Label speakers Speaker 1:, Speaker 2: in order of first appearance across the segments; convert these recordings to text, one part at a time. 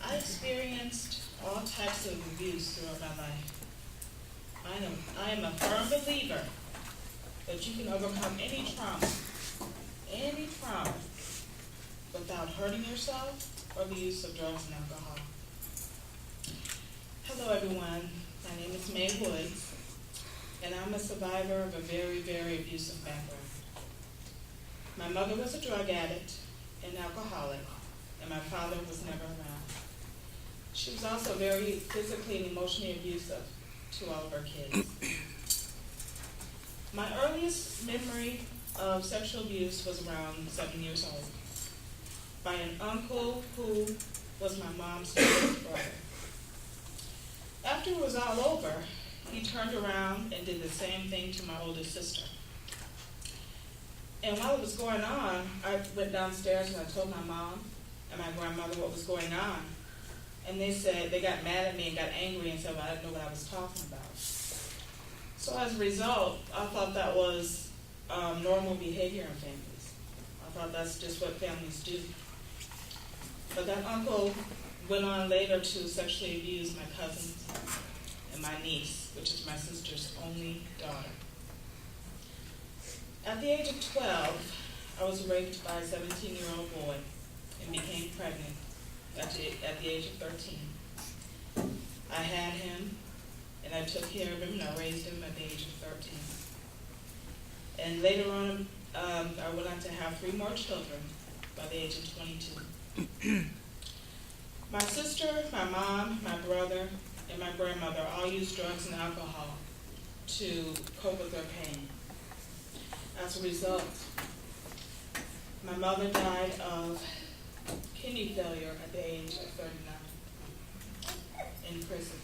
Speaker 1: I experienced all types of abuse throughout my life. I am a firm believer that you can overcome any trauma, without hurting yourself or the use of drugs and alcohol. Hello everyone, my name is May Woods, and I'm a survivor of a very, very abusive background. My mother was a drug addict and alcoholic, and my father was never around. She was also very physically and emotionally abusive to all of her kids. My earliest memory of sexual abuse was around 7 years old by an uncle who was my mom's oldest brother. After it was all over, he turned around and did the same thing to my oldest sister. And while it was going on, I went downstairs and I told my mom and my grandmother what was going on. And they got mad at me and got angry and said, well, I didn't know what I was talking about. So as a result, I thought that was normal behavior in families. I thought that's just what families do. But that uncle went on later to sexually abuse my cousins and my niece, which is my sister's only daughter. At the age of 12, I was raped by a 17-year-old boy and became pregnant at the age of 13. I had him, and I took care of him, and I raised him at the age of 13. And later on, I went on to have 3 more children by the age of 22. My sister, my mom, my brother, and my grandmother all used drugs and alcohol to cope with their pain. As a result, my mother died of kidney failure at the age of 39 in prison.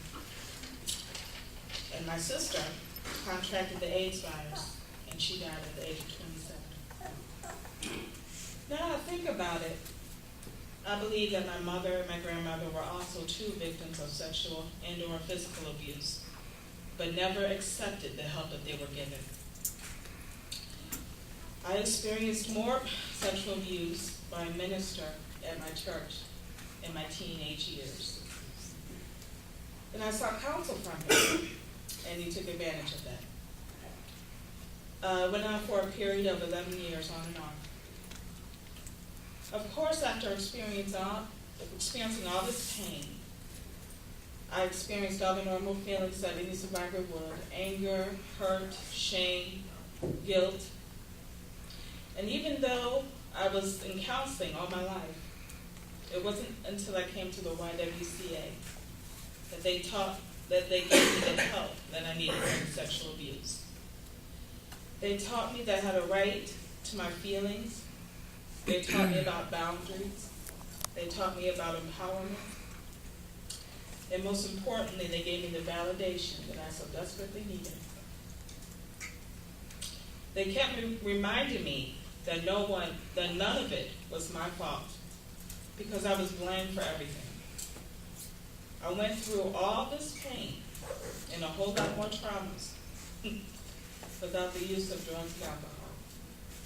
Speaker 1: And my sister contracted the AIDS virus, and she died at the age of 27. Now that I think about it, I believe that my mother and my grandmother were also 2 victims of sexual and/or physical abuse, but never accepted the help that they were given. I experienced more sexual abuse by a minister at my church in my teenage years. And I sought counsel from him, and he took advantage of that. Went on for a period of 11 years, on and on. Of course, after experiencing all this pain, I experienced all the normal feelings that any survivor would: anger, hurt, shame, guilt. And even though I was in counseling all my life, it wasn't until I came to the YWCA that they gave me the help that I needed from sexual abuse. They taught me that I had a right to my feelings. They taught me about boundaries. They taught me about empowerment. And most importantly, they gave me the validation that I so desperately needed. They kept reminding me that none of it was my fault, because I was blamed for everything. I went through all this pain and a whole lot more traumas without the use of drugs and alcohol.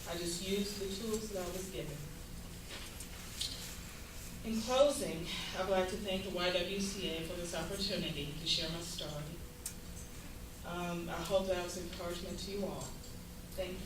Speaker 1: I just used the tools that I was given. In closing, I would like to thank the YWCA for this opportunity to share my story. I hope that was encouragement to you all. Thank you.